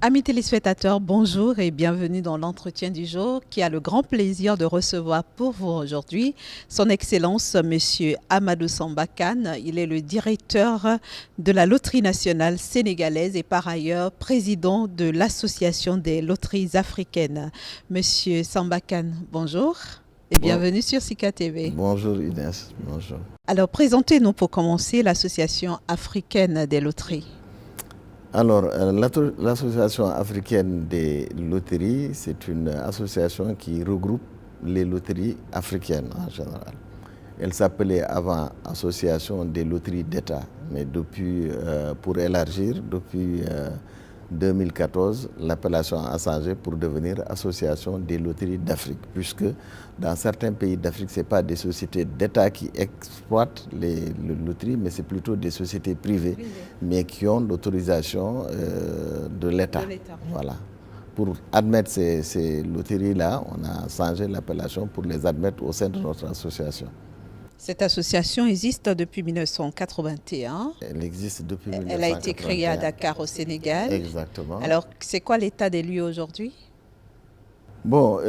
Amis téléspectateurs, bonjour et bienvenue dans l'entretien du jour qui a le grand plaisir de recevoir pour vous aujourd'hui son Excellence Monsieur Amadou Samba Kane. Il est le directeur de la Loterie nationale sénégalaise et par ailleurs président de l'Association des loteries africaines. Monsieur Samba Kane, bonjour et Bon, bienvenue sur Sika TV. bonjour Inès, bonjour. Alors présentez-nous pour commencer l'Association africaine des loteries. Alors, l'Association africaine des loteries, c'est une association qui regroupe les loteries africaines en général. Elle s'appelait avant Association des loteries d'État, mais depuis, pour élargir, depuis 2014, l'appellation a changé pour devenir Association des loteries d'Afrique, puisque dans certains pays d'Afrique, ce n'est pas des sociétés d'État qui exploitent les loteries, mais c'est plutôt des sociétés privées, mais qui ont l'autorisation de l'État. Voilà. Pour admettre ces loteries-là, on a changé l'appellation pour les admettre au sein de notre association. Cette association existe depuis 1981. Elle existe depuis 1981. Elle a été créée à Dakar, au Sénégal. Exactement. Alors, c'est quoi l'état des lieux aujourd'hui? Bon,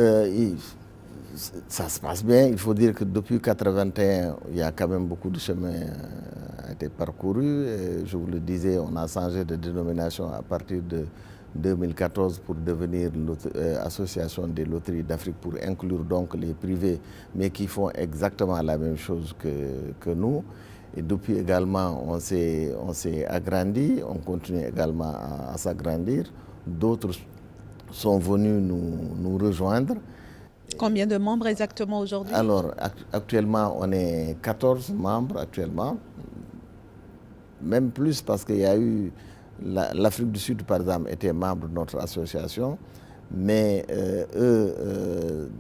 ça se passe bien. Il faut dire que depuis 1981, il y a quand même beaucoup de chemin a été parcouru. Et je vous le disais, on a changé de dénomination à partir de 2014 pour devenir Association des loteries d'Afrique, pour inclure donc les privés, mais qui font exactement la même chose que nous. Et depuis également, on s'est agrandi, on continue également à s'agrandir. D'autres sont venus nous rejoindre. Combien de membres exactement aujourd'hui? Alors, actuellement, on est 14 membres actuellement, même plus parce qu'il y a eu l'Afrique du Sud, par exemple, était membre de notre association, mais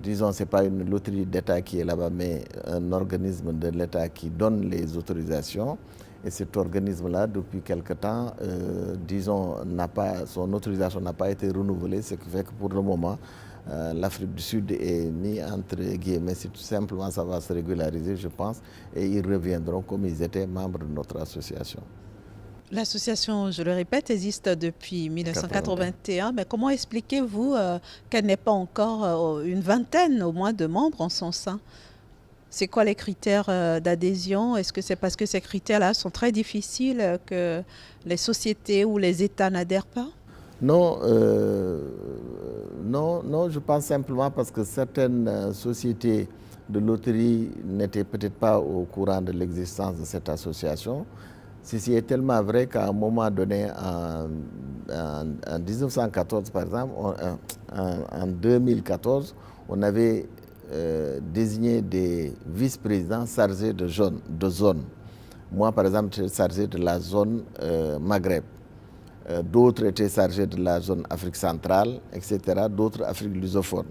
disons, ce n'est pas une loterie d'État qui est là-bas, mais un organisme de l'État qui donne les autorisations. Et cet organisme-là, depuis quelque temps, disons, son autorisation n'a pas été renouvelée, ce qui fait que pour le moment, l'Afrique du Sud est mis entre guillemets. C'est tout simplement, ça va se régulariser, je pense, et ils reviendront comme ils étaient membres de notre association. L'association, je le répète, existe depuis 1981, mais comment expliquez-vous qu'elle n'ait pas encore une vingtaine au moins de membres en son sein? C'est quoi les critères d'adhésion? Est-ce que c'est parce que ces critères-là sont très difficiles que les sociétés ou les États n'adhèrent pas? Non, non, je pense simplement parce que certaines sociétés de loterie n'étaient peut-être pas au courant de l'existence de cette association. Ceci est tellement vrai qu'à un moment donné, en 1914 par exemple, en 2014, on avait désigné des vice-présidents chargés de zones. Moi, par exemple, j'étais chargé de la zone Maghreb. D'autres étaient chargés de la zone Afrique centrale, etc. D'autres Afrique lusophone.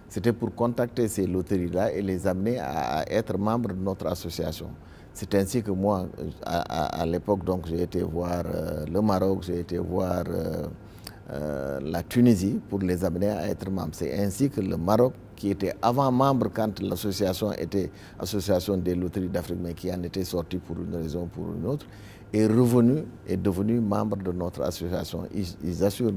C'était pour contacter ces loteries-là et les amener à être membres de notre association. C'est ainsi que moi, à l'époque, donc, j'ai été voir le Maroc, j'ai été voir la Tunisie pour les amener à être membres. C'est ainsi que le Maroc, qui était avant membre quand l'association était Association des loteries d'Afrique, mais qui en était sorti pour une raison ou pour une autre, est revenu, est devenu membre de notre association. Ils assurent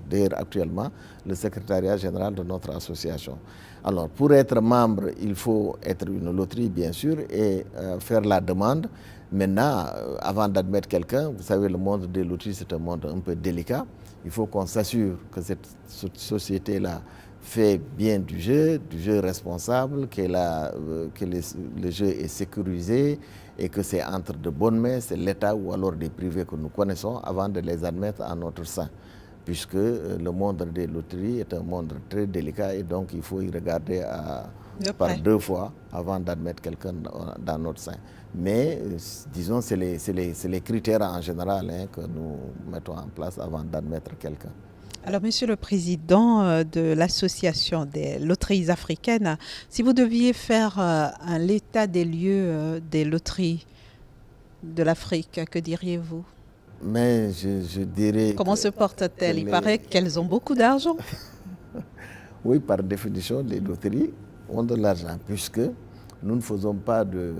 d'ailleurs actuellement le secrétariat général de notre association. Alors, pour être membre, il faut être une loterie, bien sûr, et faire la demande. Maintenant, avant d'admettre quelqu'un, vous savez, le monde des loteries, c'est un monde un peu délicat. Il faut qu'on s'assure que cette société-là fait bien du jeu responsable, que le jeu est sécurisé et que c'est entre de bonnes mains, c'est l'État ou alors des privés que nous connaissons avant de les admettre en notre sein. Puisque le monde des loteries est un monde très délicat et donc il faut y regarder par deux fois avant d'admettre quelqu'un dans notre sein. Mais disons, c'est les critères en général que nous mettons en place avant d'admettre quelqu'un. Alors, Monsieur le Président de l'Association des loteries africaines, si vous deviez faire l'état des lieux des loteries de l'Afrique, que diriez-vous? Mais je dirais... Comment se portent-elles? Il paraît qu'elles ont beaucoup d'argent. Oui, par définition, les loteries ont de l'argent, puisque nous ne faisons pas de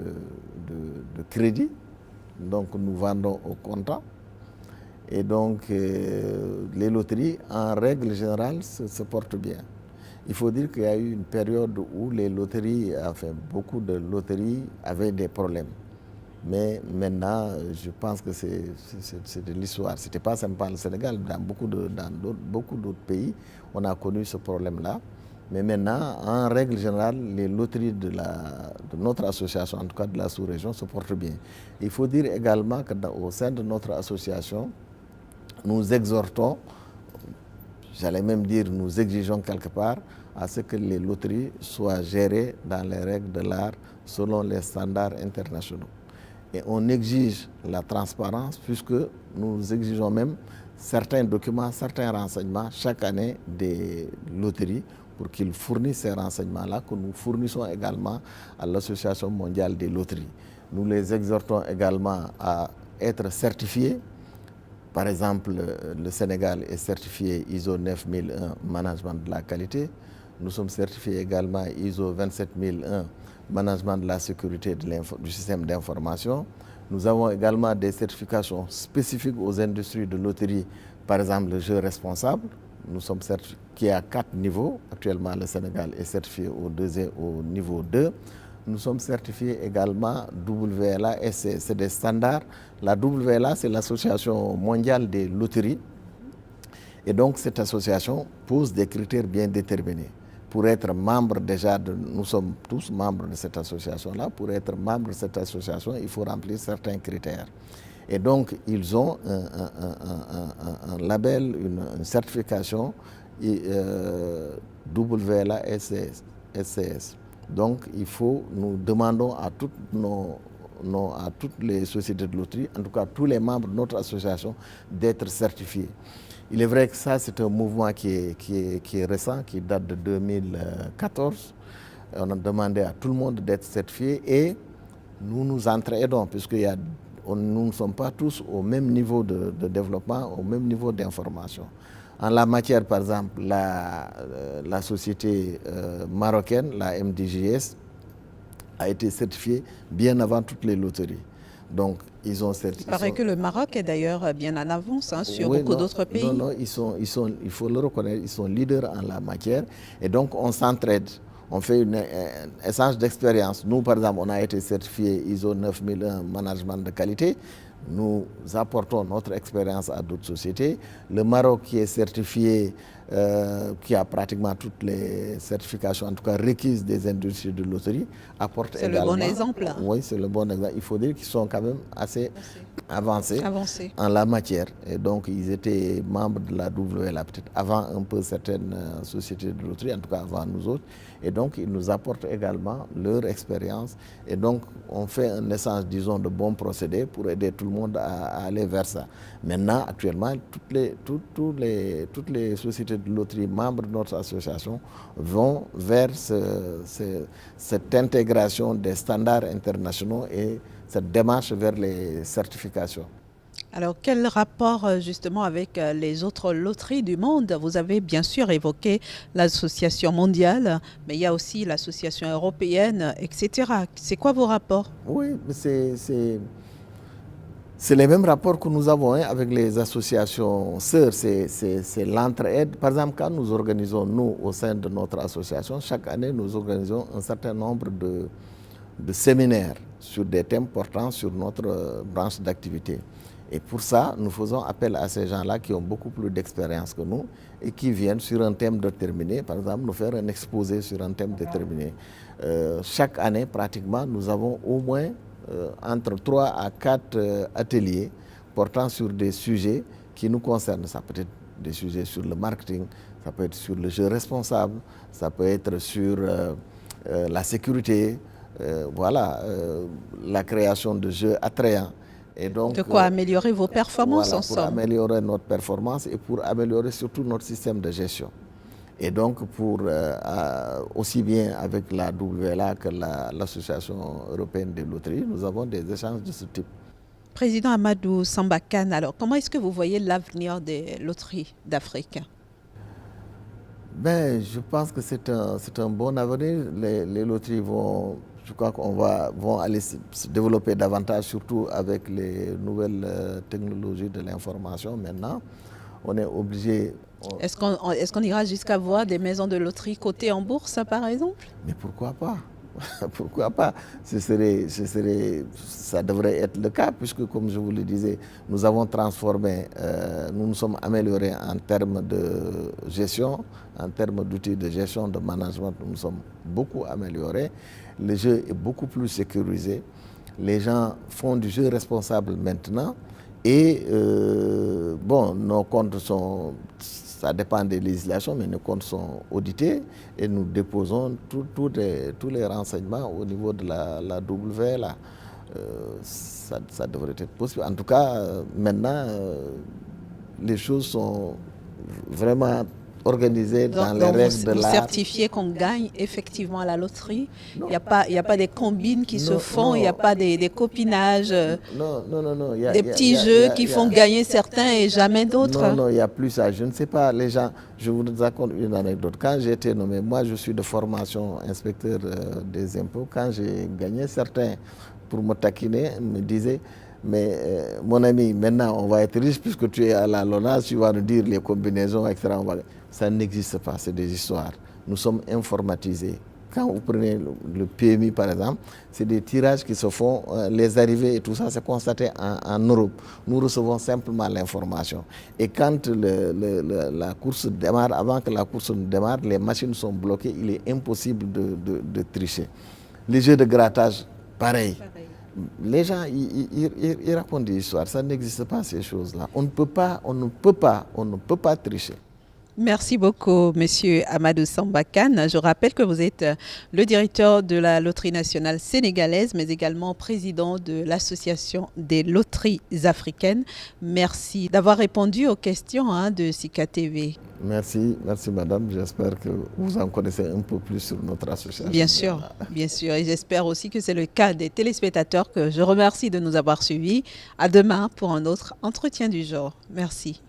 crédit, donc nous vendons au comptant. Et donc, les loteries, en règle générale, se portent bien. Il faut dire qu'il y a eu une période où les loteries, enfin, beaucoup de loteries avaient des problèmes. Mais maintenant, je pense que c'est de l'histoire. Ce n'était pas simplement le Sénégal, dans beaucoup d'autres pays, on a connu ce problème-là. Mais maintenant, en règle générale, les loteries de notre association, en tout cas de la sous-région, se portent bien. Il faut dire également qu'au sein de notre association, nous exhortons, j'allais même dire nous exigeons quelque part, à ce que les loteries soient gérées dans les règles de l'art selon les standards internationaux. Et on exige la transparence puisque nous exigeons même certains documents, certains renseignements chaque année des loteries pour qu'ils fournissent ces renseignements-là que nous fournissons également à l'Association mondiale des loteries. Nous les exhortons également à être certifiés. Par exemple, le Sénégal est certifié ISO 9001 Management de la qualité. Nous sommes certifiés également ISO 27001 Management de la sécurité du système d'information. Nous avons également des certifications spécifiques aux industries de loterie, par exemple le jeu responsable. Nous sommes certifiés à 4 niveaux. Actuellement, le Sénégal est certifié au niveau 2. Nous sommes certifiés également WLA SC, c'est des standards. La WLA, c'est l'Association mondiale des loteries. Et donc, cette association pose des critères bien déterminés. Pour être membre déjà, nous sommes tous membres de cette association-là, pour être membre de cette association, il faut remplir certains critères. Et donc, ils ont un label, une certification WLA SCS. Donc, nous demandons à toutes les sociétés de loterie, en tout cas tous les membres de notre association, d'être certifiés. Il est vrai que ça, c'est un mouvement qui est récent, qui date de 2014. On a demandé à tout le monde d'être certifié et nous nous entraidons, puisque nous ne sommes pas tous au même niveau de développement, au même niveau d'information. En la matière, par exemple, la société marocaine, la MDJS, a été certifiée bien avant toutes les loteries. Donc, ils ont certifié. Il paraît que le Maroc est d'ailleurs bien en avance sur beaucoup d'autres pays. Non, il faut le reconnaître, ils sont leaders en la matière. Et donc, on s'entraide. On fait un échange d'expérience. Nous, par exemple, on a été certifié ISO 9001 Management de qualité. Nous apportons notre expérience à d'autres sociétés. Le Maroc, qui est certifié, qui a pratiquement toutes les certifications, en tout cas requises des industries de loterie, apporte également... C'est le bon exemple. Oui, c'est le bon exemple. Il faut dire qu'ils sont quand même assez avancés en la matière. Et donc, ils étaient membres de la WLA, peut-être avant un peu certaines sociétés de loterie, en tout cas avant nous autres. Et donc, ils nous apportent également leur expérience. Et donc, on fait un échange, disons, de bons procédés pour aider tout le monde à aller vers ça. Maintenant, actuellement, toutes les sociétés de loterie membres de notre association vont vers cette intégration des standards internationaux et cette démarche vers les certifications. Alors, quel rapport justement avec les autres loteries du monde? Vous avez bien sûr évoqué l'association mondiale, mais il y a aussi l'association européenne, etc. C'est quoi vos rapports? Oui, c'est les mêmes rapports que nous avons avec les associations sœurs, c'est l'entraide. Par exemple, quand nous organisons, nous, au sein de notre association, chaque année, nous organisons un certain nombre de séminaires sur des thèmes portant sur notre branche d'activité. Et pour ça, nous faisons appel à ces gens-là qui ont beaucoup plus d'expérience que nous et qui viennent sur un thème déterminé, par exemple, nous faire un exposé sur un thème déterminé. Chaque année, pratiquement, nous avons au moins entre 3 à 4 ateliers portant sur des sujets qui nous concernent. Ça peut être des sujets sur le marketing, ça peut être sur le jeu responsable, ça peut être sur la sécurité, la création de jeux attrayants. Et donc, de quoi améliorer vos performances ensemble. Pour améliorer notre performance et pour améliorer surtout notre système de gestion. Et donc, aussi bien avec la WLA que l'Association européenne des loteries, nous avons des échanges de ce type. Président Amadou Samba Kane, alors comment est-ce que vous voyez l'avenir des loteries d'Afrique? Je pense que c'est un bon avenir. Les loteries vont Je crois qu'on vont aller se développer davantage, surtout avec les nouvelles technologies de l'information. Maintenant, on est obligé. Est-ce qu'on ira jusqu'à voir des maisons de loterie cotées en bourse, par exemple? Mais pourquoi pas? Pourquoi pas? Ça devrait être le cas, puisque, comme je vous le disais, nous avons transformé, nous nous sommes améliorés en termes de gestion, en termes d'outils de gestion, de management, nous nous sommes beaucoup améliorés. Le jeu est beaucoup plus sécurisé. Les gens font du jeu responsable maintenant. Et bon, nos comptes sont, ça dépend des législations, mais nos comptes sont audités et nous déposons tous les renseignements au niveau de la WLA. Ça devrait être possible. En tout cas, maintenant, les choses sont vraiment organisées dans les règles de vous l'art. Certifiez qu'on gagne effectivement à la loterie. Il n'y a pas des combines qui se font, il n'y a pas des copinages, non. Des petits jeux qui font gagner certains et jamais d'autres. Non, il n'y a plus ça. Je ne sais pas, les gens, je vous raconte une anecdote. Quand j'ai été nommé, moi je suis de formation inspecteur des impôts, quand j'ai gagné, certains, pour me taquiner, me disaient, mais mon ami, maintenant on va être riche puisque tu es à la LONASE, tu vas nous dire les combinaisons, etc. Ça n'existe pas, c'est des histoires. Nous sommes informatisés. Quand vous prenez le PMI par exemple, c'est des tirages qui se font, les arrivées et tout ça, c'est constaté en Europe. Nous recevons simplement l'information. Et quand la course démarre, avant que la course ne démarre, les machines sont bloquées, il est impossible de tricher. Les jeux de grattage, pareil. Les gens, ils racontent des histoires, ça n'existe pas ces choses-là. On ne peut pas tricher. Merci beaucoup, Monsieur Amadou Samba Kane. Je rappelle que vous êtes le directeur de la Loterie nationale sénégalaise, mais également président de l'Association des loteries africaines. Merci d'avoir répondu aux questions de Sika TV. Merci madame. J'espère que vous en connaissez un peu plus sur notre association. Bien sûr. Et j'espère aussi que c'est le cas des téléspectateurs que je remercie de nous avoir suivis. À demain pour un autre entretien du jour. Merci.